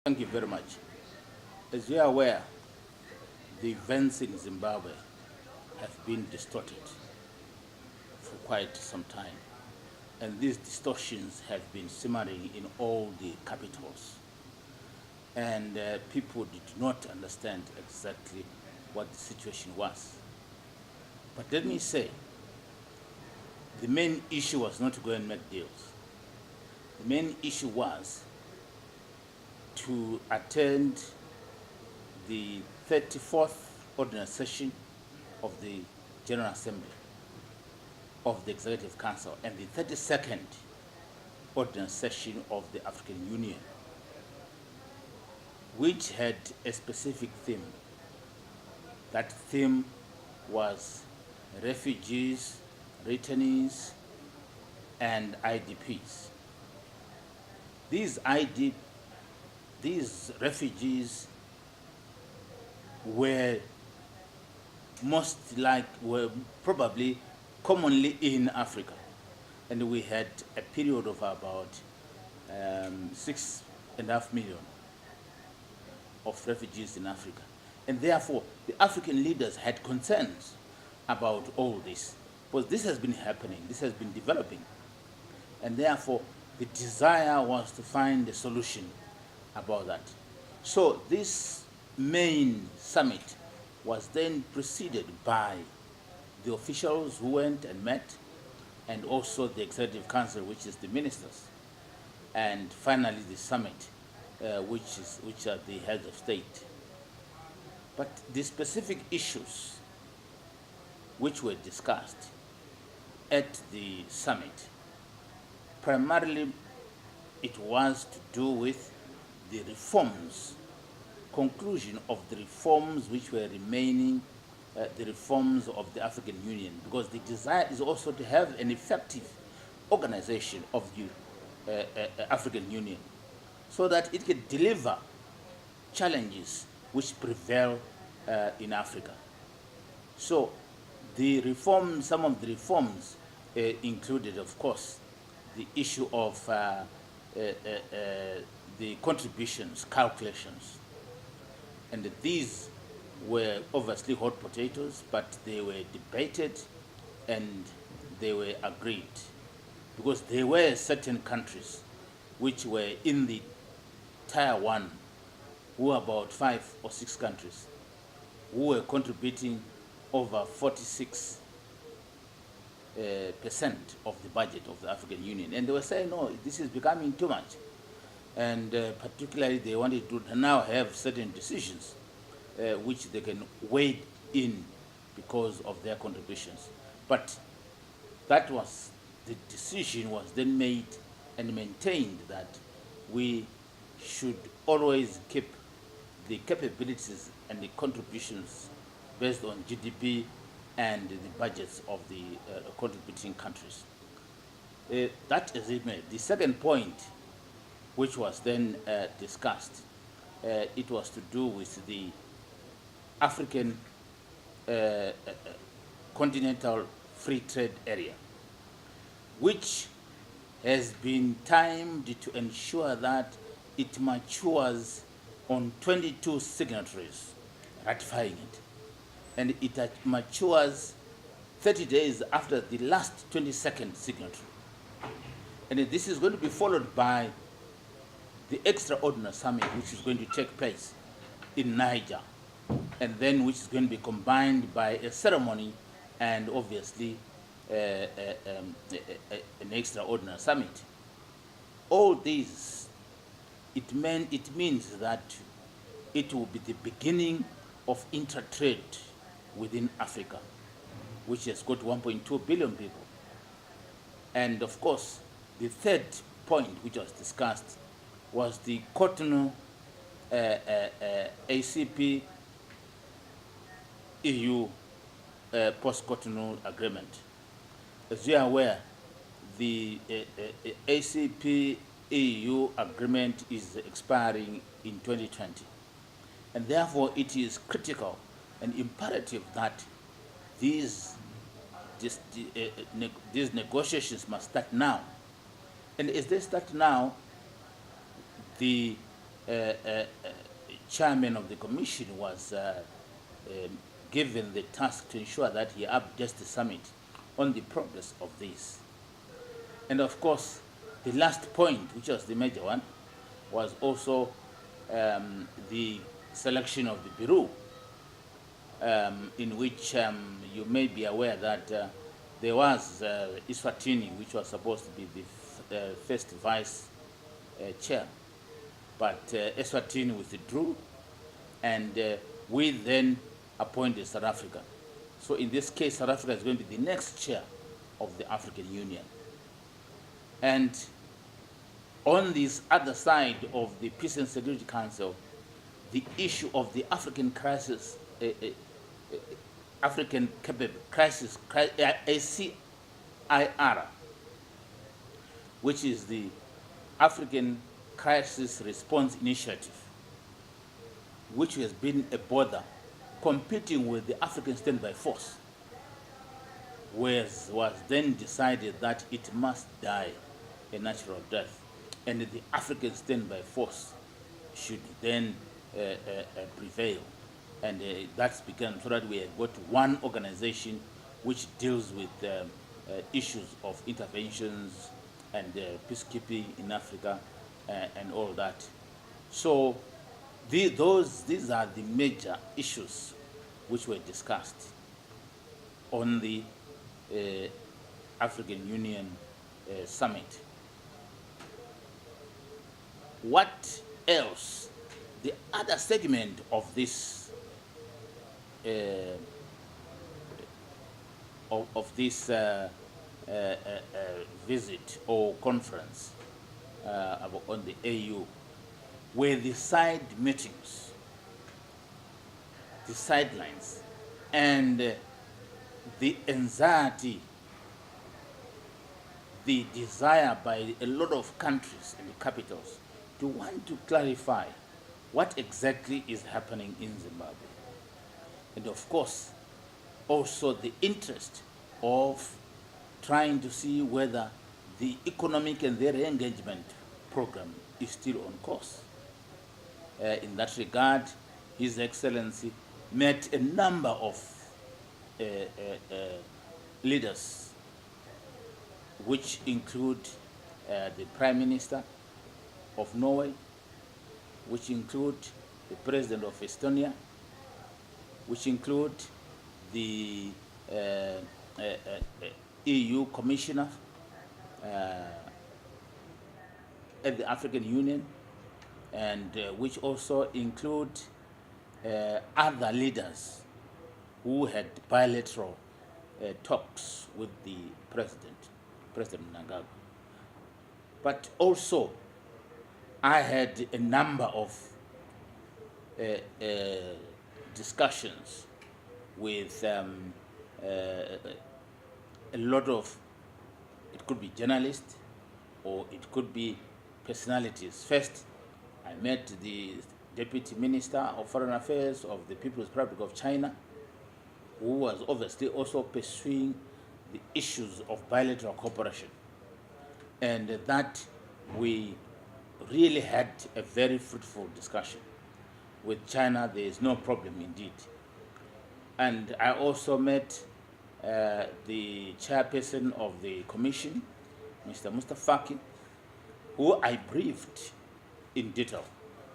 Thank you very much. As you are aware, the events in Zimbabwe have been distorted for quite some time. And these distortions have been simmering in all the capitals. And people did not understand exactly what the situation was. But let me say, the main issue was not to go and make deals. The main issue was to attend the 34th ordinary session of the General Assembly of the Executive Council and the 32nd ordinary session of the African Union, which had a specific theme. That theme was refugees, returnees, and IDPs. These refugees were were probably commonly in Africa, and we had a period of about 6.5 million of refugees in Africa, and therefore the African leaders had concerns about all this, because this has been happening, this has been developing, and therefore the desire was to find a solution about that. So this main summit was then preceded by the officials who went and met, and also the Executive Council, which is the ministers, and finally the summit, which are the heads of state. But the specific issues which were discussed at the summit, primarily it was to do with the reforms, conclusion of the reforms which were remaining, the reforms of the African Union, because the desire is also to have an effective organization of the African Union, so that it can deliver challenges which prevail in Africa. So the reforms, some of the reforms included, of course, the issue of the contributions, calculations. And these were obviously hot potatoes, but they were debated and they were agreed, because there were certain countries which were in the Tier 1, who were about 5 or 6 countries, who were contributing over 46% of the budget of the African Union. And they were saying, no, this is becoming too much. And particularly they wanted to now have certain decisions which they can wade in because of their contributions. But that was, the decision was then made and maintained that we should always keep the capabilities and the contributions based on GDP and the budgets of the contributing countries. That is it made. The second point, which was then discussed, it was to do with the African continental free trade area, which has been timed to ensure that it matures on 22 signatories ratifying it, and it matures 30 days after the last 22nd signatory. And this is going to be followed by the extraordinary summit, which is going to take place in Niger, and then which is going to be combined by a ceremony and obviously an extraordinary summit. All these, it means that it will be the beginning of inter-trade within Africa, which has got 1.2 billion people. And of course, the third point which was discussed was the Cotonou ACP EU post-Cotonou agreement. As you are aware, the ACP EU agreement is expiring in 2020. And therefore, it is critical and imperative that these negotiations must start now. And as they start now, the chairman of the commission was given the task to ensure that he updates the summit on the progress of this. And of course, the last point, which was the major one, was also the selection of the Bureau, in which you may be aware that there was Iswatini, which was supposed to be the first vice chair, but Eswatini withdrew, and we then appointed South Africa. So in this case, South Africa is going to be the next chair of the African Union. And on this other side of the Peace and Security Council, the issue of the African crisis, African crisis, ACIR, which is the African Crisis Response Initiative, which has been a border competing with the African Standby Force, was then decided that it must die a natural death, and the African Standby Force should then prevail. And that's begun so that we have got one organization which deals with issues of interventions and peacekeeping in Africa and all that. So these are the major issues which were discussed on the African Union Summit. What else? The other segment of this visit or conference on the AU were the side meetings, the sidelines, and the anxiety, the desire by a lot of countries and capitals to want to clarify what exactly is happening in Zimbabwe. And of course, also the interest of trying to see whether the economic and the re-engagement program is still on course. In that regard, His Excellency met a number of leaders, which include the Prime Minister of Norway, which include the President of Estonia, which include the EU Commissioner at the African Union, and which also include other leaders who had bilateral talks with the President Mnangagwa. But also, I had a number of discussions with a lot of, it could be journalists or it could be personalities. First, I met the Deputy Minister of Foreign Affairs of the People's Republic of China, who was obviously also pursuing the issues of bilateral cooperation, and that we really had a very fruitful discussion. With China, there is no problem indeed. And I also met the chairperson of the commission, Mr. Mustafaki, who I briefed in detail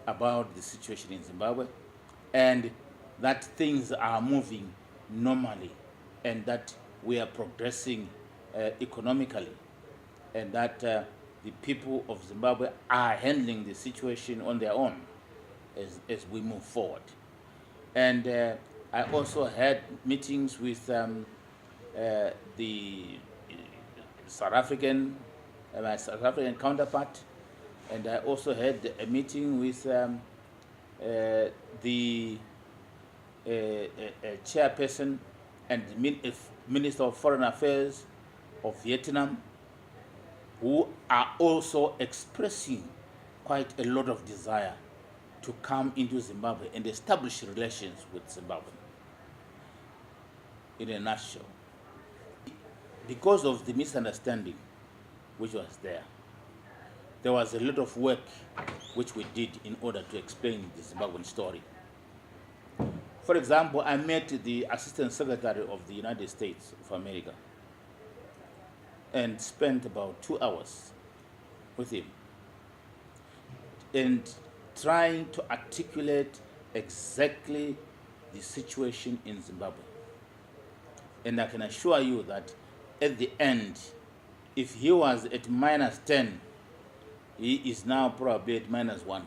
about the situation in Zimbabwe, and that things are moving normally, and that we are progressing economically, and that the people of Zimbabwe are handling the situation on their own as we move forward. And I also had meetings with the South African, my South African counterpart, and I also had a meeting with the chairperson and Minister of Foreign Affairs of Vietnam, who are also expressing quite a lot of desire to come into Zimbabwe and establish relations with Zimbabwe. In a nutshell, because of the misunderstanding which was there, there was a lot of work which we did in order to explain the Zimbabwean story. For example, I met the Assistant Secretary of the United States of America and spent about 2 hours with him and trying to articulate exactly the situation in Zimbabwe. And I can assure you that at the end, if he was at -10, he is now probably at -1.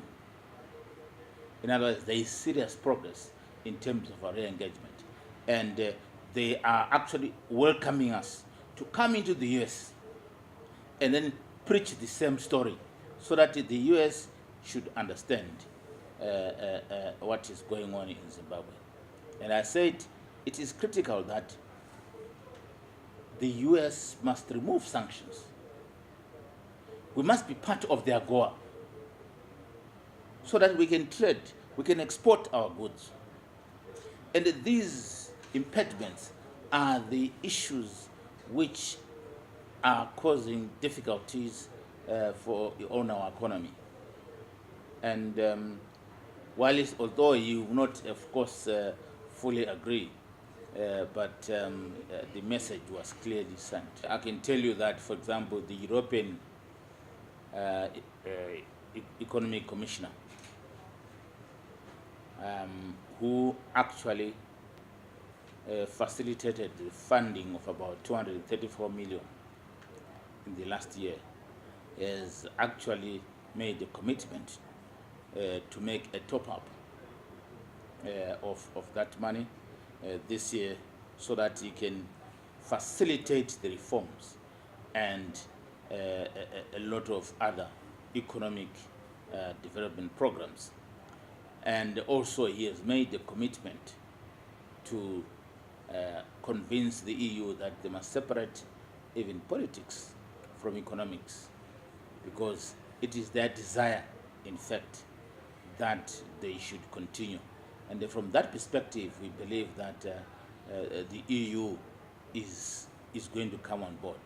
In other words, there is serious progress in terms of our re-engagement. And they are actually welcoming us to come into the US and then preach the same story so that the US should understand what is going on in Zimbabwe. And I said it is critical that the US must remove sanctions. We must be part of their goal so that we can trade, we can export our goods. And these impediments are the issues which are causing difficulties on our economy. And although you will not, of course, fully agree, but the message was clearly sent. I can tell you that, for example, the European Economic Commissioner, who actually facilitated the funding of about 234 million in the last year, has actually made a commitment to make a top-up of that money this year so that he can facilitate the reforms and a lot of other economic development programs. And also he has made a commitment to convince the EU that they must separate even politics from economics, because it is their desire, in fact, that they should continue. And from that perspective, we believe that the EU is going to come on board.